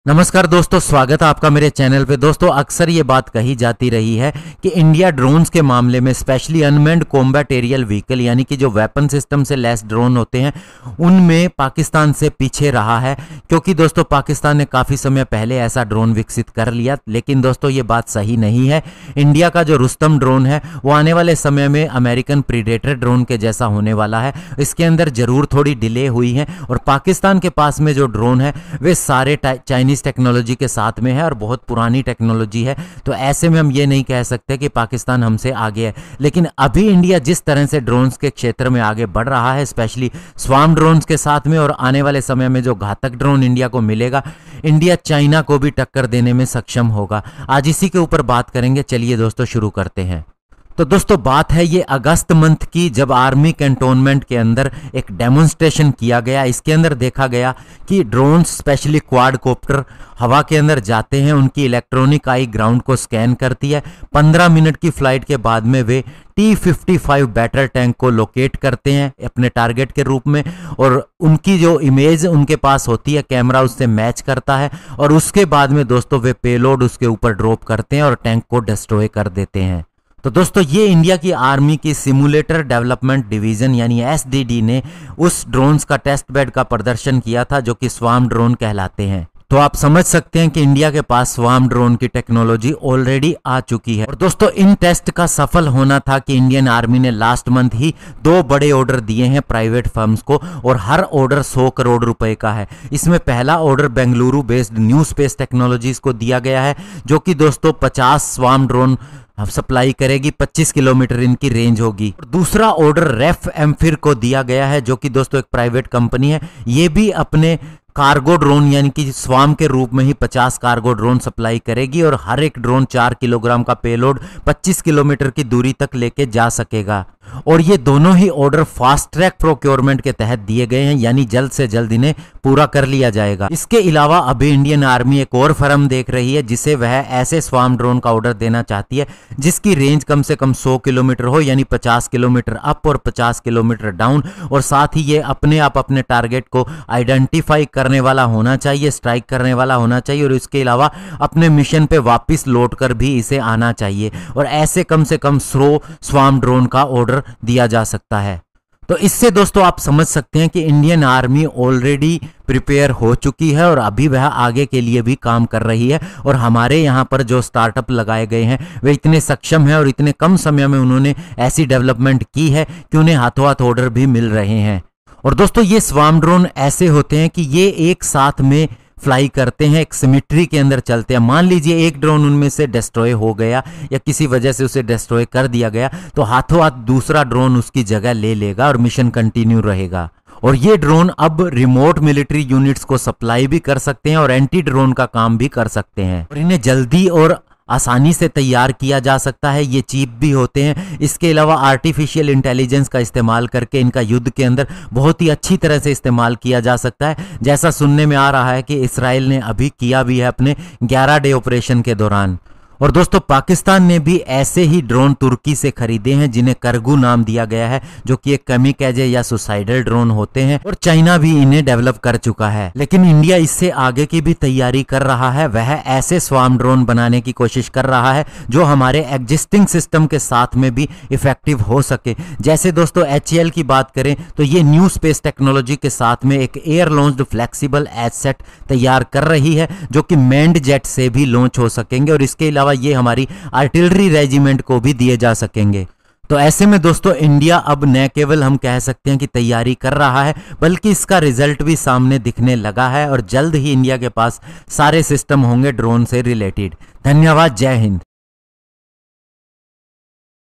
नमस्कार दोस्तों, स्वागत है आपका मेरे चैनल पे। दोस्तों, अक्सर ये बात कही जाती रही है कि इंडिया ड्रोन्स के मामले में specially unmanned combat aerial vehicle यानी कि जो वेपन सिस्टम से लैस ड्रोन होते हैं उनमें पाकिस्तान से पीछे रहा है। क्योंकि दोस्तों पाकिस्तान ने काफ़ी समय पहले ऐसा ड्रोन विकसित कर लिया, लेकिन दोस्तों ये बात सही नहीं है। इंडिया का जो रुस्तम ड्रोन है वो आने वाले समय में अमेरिकन प्रीडेटर ड्रोन के जैसा होने वाला है। इसके अंदर जरूर थोड़ी डिले हुई है और पाकिस्तान के पास में जो ड्रोन है वे सारे चाइनीज टेक्नोलॉजी के साथ में है और बहुत पुरानी टेक्नोलॉजी है। तो ऐसे में हम ये नहीं कह सकते कि पाकिस्तान हमसे आगे है। लेकिन अभी इंडिया जिस तरह से ड्रोन्स के क्षेत्र में आगे बढ़ रहा है, स्पेशली स्वार्म ड्रोन्स के साथ में, और आने वाले समय में जो घातक ड्रोन इंडिया को मिलेगा, इंडिया चाइना को भी टक्कर देने में सक्षम होगा। आज इसी के ऊपर बात करेंगे। चलिए दोस्तों शुरू करते हैं। तो दोस्तों बात है ये अगस्त मंथ की, जब आर्मी कैंटोनमेंट के अंदर एक डेमोन्स्ट्रेशन किया गया। इसके अंदर देखा गया कि ड्रोन स्पेशली क्वाडकॉप्टर हवा के अंदर जाते हैं, उनकी इलेक्ट्रॉनिक आई ग्राउंड को स्कैन करती है। 15 मिनट की फ्लाइट के बाद में वे T-55 बैटल टैंक को लोकेट करते हैं अपने टारगेट के रूप में, और उनकी जो इमेज उनके पास होती है कैमरा उससे मैच करता है, और उसके बाद में दोस्तों वे पेलोड उसके ऊपर ड्रॉप करते हैं और टैंक को डिस्ट्रॉय कर देते हैं। तो दोस्तों ये इंडिया की आर्मी की सिमुलेटर डेवलपमेंट डिवीजन यानी SDD ने उस ड्रोन्स का टेस्ट बेड का प्रदर्शन किया था जो कि स्वार्म ड्रोन कहलाते हैं। तो आप समझ सकते हैं कि इंडिया के पास स्वार्म ड्रोन की टेक्नोलॉजी ऑलरेडी आ चुकी है। और दोस्तों इन टेस्ट का सफल होना था कि इंडियन आर्मी ने लास्ट मंथ ही 2 बड़े ऑर्डर दिए हैं प्राइवेट फर्म्स को, और हर ऑर्डर 100 करोड़ रुपए का है। इसमें पहला order Bengaluru based new space technologies को दिया गया है, जो कि दोस्तों 50 स्वार्म ड्रोन सप्लाई करेगी, 25 किलोमीटर इनकी रेंज होगी। और दूसरा ऑर्डर रेफ एम्फिर को दिया गया है, जो कि दोस्तों एक प्राइवेट कंपनी है। ये भी अपने कार्गो ड्रोन यानी कि स्वार्म के रूप में ही 50 कार्गो ड्रोन सप्लाई करेगी, और हर एक ड्रोन 4 किलोग्राम का पेलोड 25 किलोमीटर की दूरी तक लेके जा सकेगा। और ये दोनों ही ऑर्डर फास्ट ट्रैक प्रोक्योरमेंट के तहत दिए गए हैं, यानी जल्द से जल्द इन्हें पूरा कर लिया जाएगा। इसके अलावा अभी इंडियन आर्मी एक और फर्म देख रही है जिसे वह ऐसे स्वार्म ड्रोन का ऑर्डर देना चाहती है जिसकी रेंज कम से कम 100 किलोमीटर हो, यानी 50 किलोमीटर अप और 50 किलोमीटर डाउन, और साथ ही ये अपने आप अपने टारगेट को आइडेंटिफाई करने वाला होना चाहिए, स्ट्राइक करने वाला होना चाहिए, और इसके अलावा अपने मिशन पे वापस लौट कर भी इसे आना चाहिए। और ऐसे कम से कम 100 स्वार्म ड्रोन का ऑर्डर दिया जा सकता है। तो इससे दोस्तों आप समझ सकते हैं कि इंडियन आर्मी ऑलरेडी प्रिपेयर हो चुकी है और अभी वह आगे के लिए भी काम कर रही है। और हमारे यहाँ पर जो स्टार्टअप लगाए गए हैं वे इतने सक्षम हैं और इतने कम समय में उन्होंने ऐसी डेवलपमेंट की है कि उन्हें हाथों हाथ ऑर्डर भी मिल रहे हैं। और दोस्तों ये स्वार्म ड्रोन ऐसे होते हैं कि ये एक साथ में फ्लाई करते हैं, एक सिमेट्री के अंदर चलते हैं। मान लीजिए एक ड्रोन उनमें से डिस्ट्रॉय हो गया या किसी वजह से उसे डिस्ट्रॉय कर दिया गया, तो हाथों हाथ दूसरा ड्रोन उसकी जगह ले लेगा और मिशन कंटिन्यू रहेगा। और ये ड्रोन अब रिमोट मिलिट्री यूनिट्स को सप्लाई भी कर सकते हैं और एंटी ड्रोन का काम भी कर सकते हैं, और इन्हें जल्दी और आसानी से तैयार किया जा सकता है। ये चीप भी होते हैं। इसके अलावा आर्टिफिशियल इंटेलिजेंस का इस्तेमाल करके इनका युद्ध के अंदर बहुत ही अच्छी तरह से इस्तेमाल किया जा सकता है, जैसा सुनने में आ रहा है कि इसराइल ने अभी किया भी है अपने 11 डे ऑपरेशन के दौरान। और दोस्तों पाकिस्तान ने भी ऐसे ही ड्रोन तुर्की से खरीदे हैं जिन्हें करगू नाम दिया गया है, जो कि एक कैमिकैजे या सुसाइडल ड्रोन होते हैं, और चाइना भी इन्हें डेवलप कर चुका है। लेकिन इंडिया इससे आगे की भी तैयारी कर रहा है। वह ऐसे स्वार्म ड्रोन बनाने की कोशिश कर रहा है जो हमारे एग्जिस्टिंग सिस्टम के साथ में भी इफेक्टिव हो सके। जैसे दोस्तों HAL की बात करें तो ये न्यू स्पेस टेक्नोलॉजी के साथ में एक एयर लॉन्च्ड फ्लेक्सिबल एसेट तैयार कर रही है, जो कि मैंड जेट से भी लॉन्च हो सकेंगे, और इसके अलावा ये हमारी आर्टिलरी रेजिमेंट को भी दिए जा सकेंगे। तो ऐसे में दोस्तों इंडिया अब न केवल हम कह सकते हैं कि तैयारी कर रहा है, बल्कि इसका रिजल्ट भी सामने दिखने लगा है, और जल्द ही इंडिया के पास सारे सिस्टम होंगे ड्रोन से रिलेटेड। धन्यवाद। जय हिंद।